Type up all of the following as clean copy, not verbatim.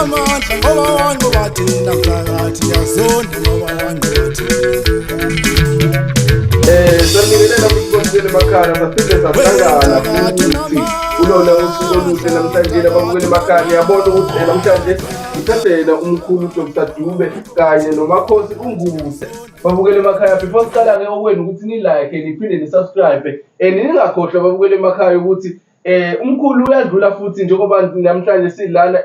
amandla ngoba wanqoba thina mphakathi yazonda ngoba wanqoba thina. Sanibingelela kuSibonile emakhaya saphinde sahlangana futhi kulona usuku oluhle namhlanje ababukeli emakhaya yabona ukuthi namhlanje sithathela umkhulu Dr. Dube kanye noMakhosi uNguse babukele emakhaya. Before siqala-ke okwenu ukuthi ni-like niphinde ni-subscribe ningakhohlwa babukele emakhaya ukuthi umkhulu uyadlula futhi njengoba namhlanje silana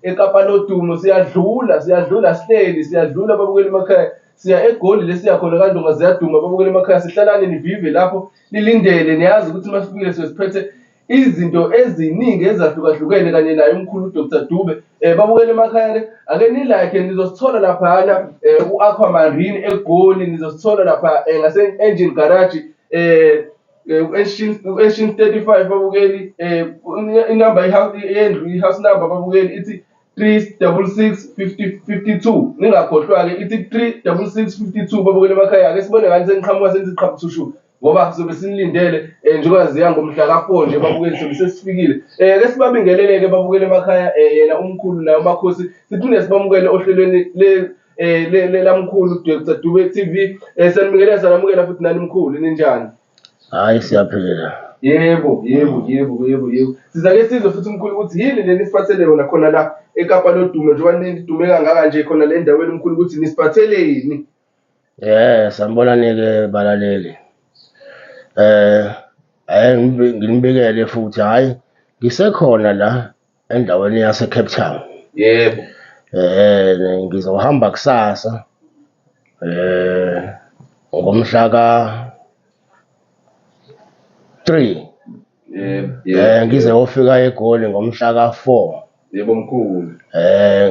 eKapa lodumo siyadlula sihleli siyadlula babukele emakhaya. Siya eGoli lesiya khona kaNdonga ziyaduma babukele emakhaya. Sihlalane nivive lapho nilindele niyazi ukuthi masifikile siphethe izinto eziningi ezahlukahlukene kanye naye umkhulu Dr. Dube. Babukele emakhaya ake ni-like nizosithola laphana u-Aquamarine eGoli, nizosithola lapha ngase-Engine Garage u-Engine 35 babukeli inamba i-house number babukeli ithi 366 ningakhohlwa-ke ithi 366 babukele emakhaya. Ake sibone ngani seniqhamuka senziqhabuthushu ngoba sobe sinilindele njengoba ziya ngomhla ka4 nje babukeli sobe sesifikile. Ake sibabingelele-ke babukele emakhaya yena umkhulu naye uMakhosi siphinde sibamukele ohlelweni lamkhulu Dr. Dube TV. Sanibingelela sanamukela futhi nani mkhulu ninjani? Hayi siyaphila. Yebo. Sizake sizwe futhi umkhulu ukuthi yini le nisiphathele yona khona la eKapa lodumo njengoba nidume kangaka nje khona le ndaweni umkhulu ukuthi nisiphatheleni. Sanibonani-ke balaleli. Nginibikele futhi hayi ngisekhona la endaweni yase Cape Town. Yebo. Ngizohamba kusasa ngomhla ka-3. Ngizofika eGoli ngomhla ka4. Yebo mkhulu.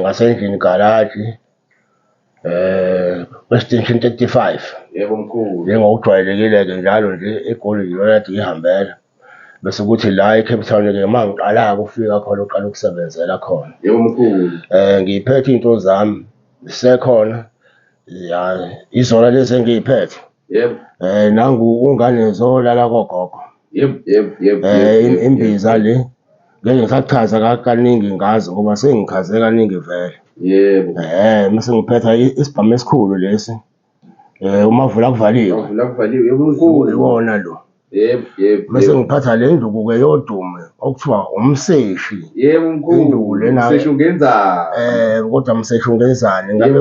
Ngase-Engine Garage Extension 35. Yebo mkhulu. Njengokujwayelekile-ke njalo nje eGoli yiyona ngihambela bese kuthi la eCape Town-ke uma ngiqala-ke ukufika khona uqala ukusebenzela khona. Yebo mkhulu. Ngiyiphethe iy'nto zami zisekhona izona lezi engiyiphethe. Yebo. Nangu ungane zolala kogogo. Yebo. Imbiza le ngeke ngisachaza kaningi ngazo ngoba sengichaze kaningi vele. Yebo. Mase ngiphetha isibhamu esikhulu lesi umavula kuvaliwe. Yebo mkhulu. Iwona lo. Yebo. Mase ngiphatha le nduku-ke yodumo okuthiwa umseshi. Yebo mkhulu. Induku lena umseshi ungenzani? Kodwa umseshi ungenzani? Ngabe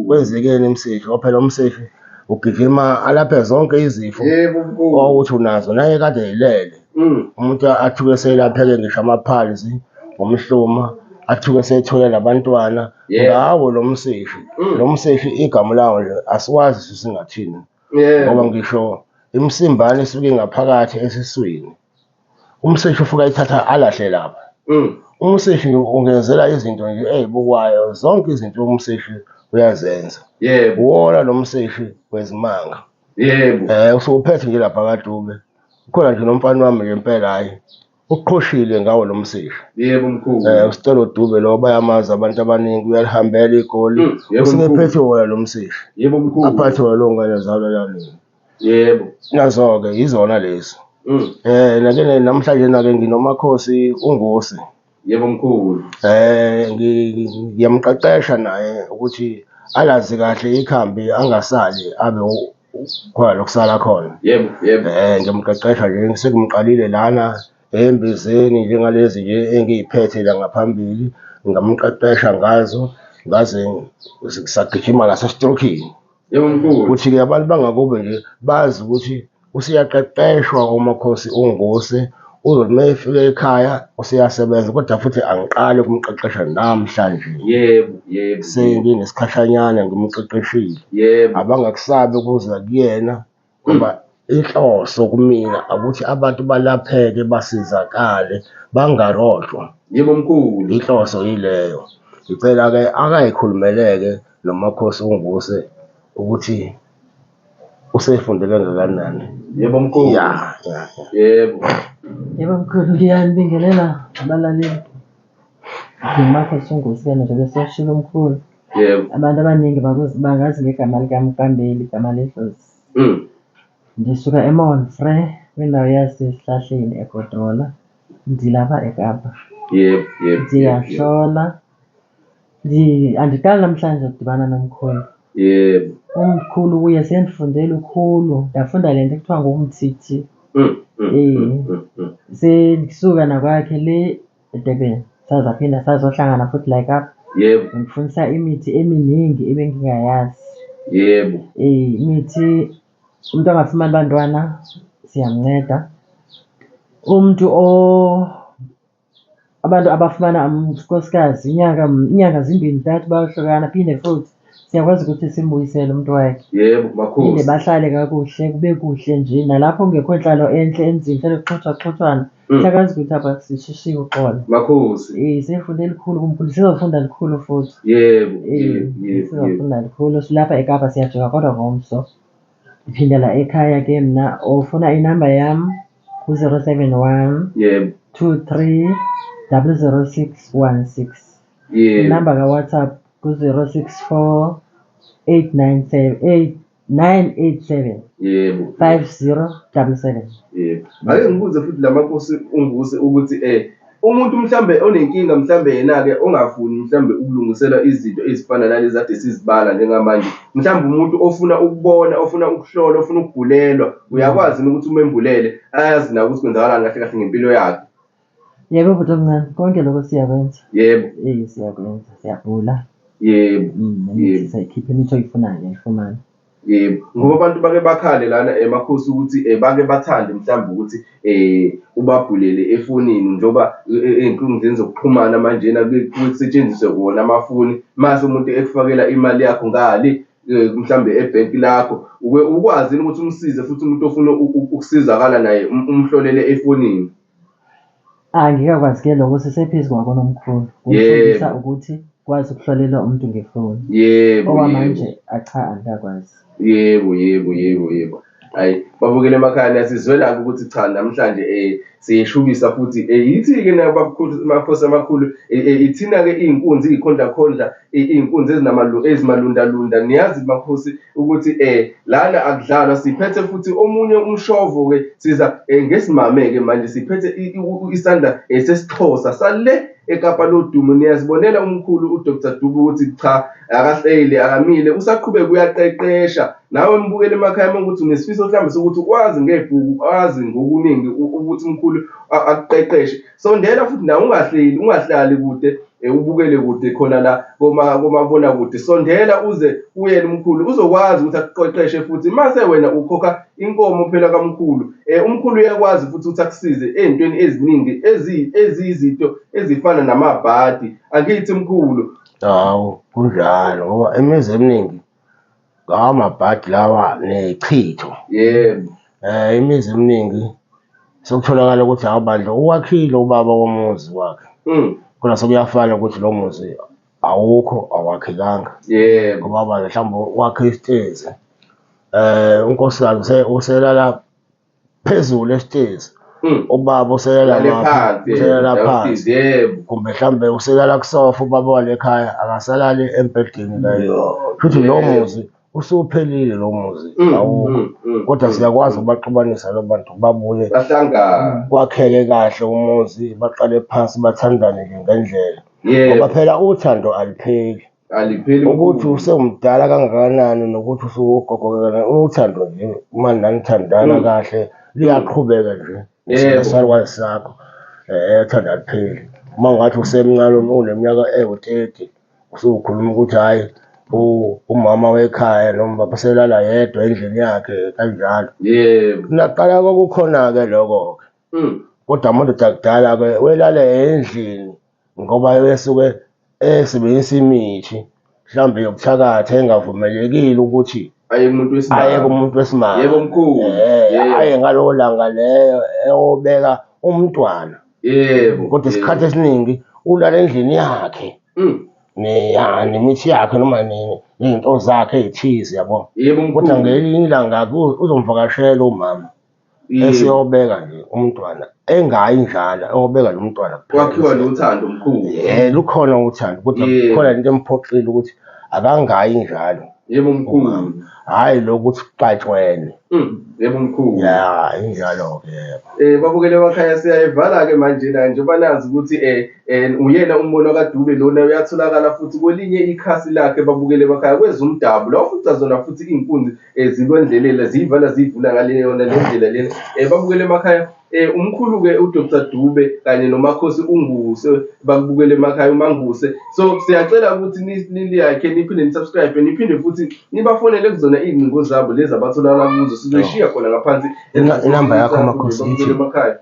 kwenzekeni umseshi? Phela umseshi ugijima alaphe zonke izifo. Yebo mkhulu. Ukuthi unazo naye kade yilele. Umuntu athuke selapheke ngisho amaphalisi ngomhluma athuke sethola labantwana ngawo lo mseshi. Lo mseshi igama lawo nje asiwazi singathini ngoba ngisho imsimbane esuke ngaphakathi esiswini umseshi ufika ithatha alahle lapha. Umseshi ungenzela izinto nje ezibukwayo zonke izinto umseshi uyazenza. Yebo. Wona lo mseshi wezimanga. Yebo. Usuphethe nje lapha kaDube ukhona nje nomfana wami nje impela hayi uqhoshile ngawo lo mseshi. Yebo mkhulu. Usicela uDube lo bayamazi abantu abaningi uyalihambela iGoli usingephethe wona lo mseshi. Yebo mkhulu. Aphathe wona lo ngane zalo yani. Yebo. Nazo-ke yizona lezi. Nake namhlanje nake nginoMakhosi uNguse. Yebo mkhulu. Ngiyamqeqesha naye ukuthi alazi kahle ikhambi angasali abe khona lokusala khona. Yebo. Ngiyamqeqesha nje sekumqalile lana embizeni njengalezi nje engiyiphethe la ngaphambili ngamqeqesha ngazo ngaze sagijima ngaseStrokini. Yebo mkhulu. Ukuthi-ke abantu bangakube nje bazi ukuthi usiyaqeqeshwa uMakhosi uNguse uzothi uma efika ekhaya useyasebenza kodwa futhi angiqale ukumqeqesha namhlanje. Yebo. Senginesikhashanyana ngimqeqeshile. Yebo. Abangakusabi ukuza kuyena ngoba inhloso kumina ukuthi abantu balapheke basizakale bangaroshwa. Yebo mkhulu. Inhloso yileyo. Ngicela-ke akayikhulumeleke noMakhosi uNguse ukuthi usefundele kangakanani. Yebo mkhulu. Yebo. Yebo mkhulu, ngiyanibingelela abalaleli. NgiMakhosi uNguse njengoba seshilo umkhulu. Yebo. Abantu abaningi bangazi ngegama likaMkambeli, igama ledlozi. Ngisuka eMonfrey kwindawo yasesihlahleni eGodola. Ngilapha eKapa. Yebo. Ngiyahlola Andiqali namhlanje ukudibana nomkhulu. Yebo. Umkhulu uye sendifundele ukhulu, ndafunda le nto ekuthiwa ngumthithi. Sendisuka nakwakhe le eDurban sazaphinda sazohlangana futhi like apha. Yebo. Ngifundisa imithi eminingi ebengingayazi. Yebo. Imithi umuntu angafumani bantwana siyamnceda. Umuntu abantu abafumana unkosikazi inyanga 2-3 bayohlukana, phinde futhi siyakwazi ukuthi simbuyisele umuntu wakhe. Yebo, makhosi. Phinde bahlale kakuhle, kube kuhle nje nalapho kungekho inhlalo enhle enzima, hlale kuxoxwa. Siyakwazi ukuthi apha sishishiye uxolo. Makhosi. Sifunde likhulu kumkhulu, sizofunda likhulu futhi. Yebo. Sizofunda likhulu. Silapha eKapa siyajika kodwa ngomso. Ndiphindela ekhaya ke mna. Ufuna inamba yam ku-071 Yebo. 23 00616. Yebo. Inamba kaWhatsApp ku-064 897 987 Yebo. 5077. Yebo. Ake ngibuze futhi lamakhosi unguse ukuthi umuntu mhlambe onenkinga mhlambe yena-ke ongafuni mhlambe ukulungisela izinto ezifana nalezi ade sizibala njengamanje, mhlambe umuntu ofuna ukubona, ofuna ukuhlola, ofuna ukugulelwa, uyakwazi ukuthi umembulele ayazi na ukuthi kwenzakalani kahle kahle ngempilo yakhe? Yebo bhuti omncane, konke lokho siyakwenza. Yebo. Siyakwenza, siyabhula. Yebo. Yebo. Siyayikhipha imithi oyifuna uyayifumana. Yebo, ngoba abantu bake bakhale lana emakhosi ukuthi bake bathande mhlawumbe ukuthi ubabhulele efonini njoba ey'nkundleni zokuxhumana manjena kusetshenziswe wona amafoni, mase umuntu ekufakela imali yakho ngale mhlambe ebhenki lakho ukwazi ukuthi umsize futhi umuntu ofuna ukusizakala naye umhlolele efonini. Ngikakwazi ke lokho, sisephezu kwako nomkhulu. Kufundisa ukuthi kwazi ukuhlolela umuntu ngefoni. Yebo. Okwamanje angikakwazi. Yebo. Hayi, babukele emakhaya sizwela ukuthi cha namhlanje siyeshubisa futhi yithi-ke nabakhulu amakhosi amakhulu ithina-ke iy'nkunzi iy'khondlakhondla iy'nkunzi ezimalundalunda. Niyazi makhosi ukuthi lana akudlalwa, siphethe futhi omunye umshovo-ke siza ngesimame-ke manje siphethe isandla sesiXhosa sale eKapa lodumo. Niyazibonela umkhulu uDr Dube ukuthi cha akahleli akamile, usaqhubeka uyaqeqesha. Nawe mbukele emakhaya ukuthi unesifiso mhlawumbe sokuthi ukwazi ngebhuku, wazi ngokuningi ukuthi umkhulu akuqeqeshe. Sondela futhi nawe ungahlali kude ubukele kude khona la komabona kude. Sondela uze uyele umkhulu uzokwazi ukuthi akuqeqeshe futhi mase wena ukhokha inkomo phela kamkhulu. Umkhulu uyakwazi futhi ukuthi akusize ey'ntweni eziningi eziyizinto ezifana namabhadi. Angithi mkhulu? Hawu, kunjalo ngoba imizi eminingi amabhadi lawa nechitho. Yebo. Imizi eminingi sokutholakala ukuthi abandla uwakhile ubaba womuzi wakhe. Khona sekuyafana ukuthi lo muzi awukho awakhekanga. Yebo. Ngoba abandla mhlawumbe wakhe isitezi. Unkosikazi uselala phezulu esitezi. Ubaba uselala phansi. Yebo. Kumbe mhlambe uselala kusofa ubaba wale ekhaya akasalali embhedeni la. Futhi lo muzi usuphelile lo muzi awukho. Kodwa siyakwazi ukubaxubanisa lo bantu babuye bahlangana kwakheke kahle umuzi, baqale phansi bathandane nje ngendlela. Ngoba phela uthando alipheli. Ukuthi usewumdala kangakanani nokuthi usugogo kangakanani, uthando nje manje nanithandana kahle liyaqhubeka nje. Isakwazi sakho uthando alipheli. Uma ngathi usemncane uneminyaka ewu-30 usukhuluma ukuthi hhayi umama wekhaya noma baselala yedwa endlini yakhe kanjalo. Yebo. Naqala kwakukhona-ke lokho-ke. Kodwa amadoda akudala-ke welale endlini ngoba esuke esebenzisa imithi mhlawumbe yokuthakatha engavumelekile ukuthi aye kumuntu wesimame. Yebo mkhulu. Aye ngalowo langa leyo eyobeka umntwana. Yebo. Kodwa isikhathi esiningi ulala endlini yakhe. Nemithi yakhe noma ney'nto zakhe ey'thize yabo. Yebo mkhulu. Kodwa ngelinye ilanga uzomvakashela umama esiyobeka nje umntwana engayi njalo eyobeka lo mntwana. Kwakhiwa nothando mkhulu. Lukhona uthando kodwa kukhona into emphoqile ukuthi akangayi njalo Yebo mkhulu. Hhayi lokuthi kuqatshwene. Yebo mkhulu. Ya injalo-ke yebo. Babukeli emakhaya siyayivala-ke manje njengoba nazi ukuthi uyena umbono kaDube lona uyatholakala futhi kwelinye ikhasi lakhe babukeli emakhaya kwezumdabu la ufica zona futhi iy'nkunzi zikwendlelela ziyivula ngaleyona le ndlela lena. Babukeli emakhaya umkhulu-ke uDr Dube kanye noMakhosi uNguse bakubukele emakhaya uManguse. So siyacela ukuthi niliyakhe niphinde nisubscribe niphinde futhi nibafonele kuzona iy'ngcingo zabo lezi abatholakala kuzo sizoyishiya khona ngaphansi inamba yakho Makhosi babukele emakhaya.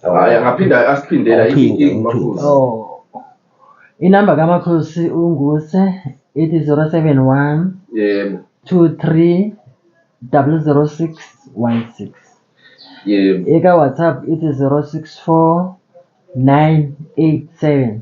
Oh. Hhayi angaphinda asiphindela Makhosi. Inamba kaMakhosi uNguse ithi 071 Yebo. 23 00616. Yebo. Eka WhatsApp ithi 064 987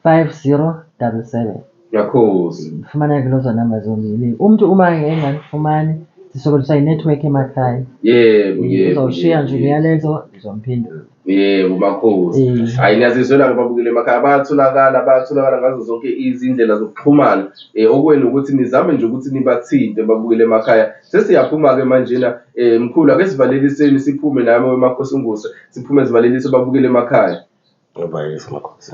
5077. Makhosi. Fumana ke lezo namba zombili. Umuntu uma enganifumani sisokoliswa inetwork emakhaya. Yebo. Uzoshiya nje imiyalezo nizomphendula. Yebo Makhosi. Hayi niyazizwela babukele emakhaya bayatholakala ngazo zonke izindlela zokuxhumana. Okwenu ukuthi nizame nje ukuthi nibathinte babukele emakhaya. Sesiyaphuma-ke manjena mkhulu ake sivaleliseni siphume nami weMakhosi uNguse siphume sivalelise babukele emakhaya. Ngobayisa Makhosi.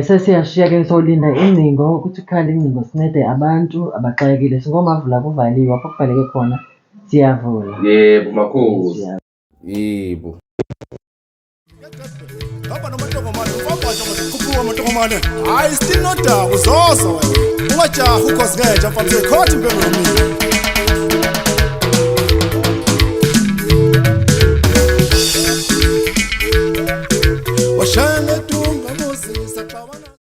Sesiyashiya-ke solinda ingcingo ukuthi kukhale ingcingo sincede abantu abaxakekile singomavula kuvaliwe apho kuvaleke khona siyavula. Yebo Makhosi. Yebo. Hamba noMantongomane ufamba nje ukukhuphuka uMantongomane. Hayi still noda uzoza wena. Ungajaha ukhosi ngeja mfana sekhothi impembe yomini.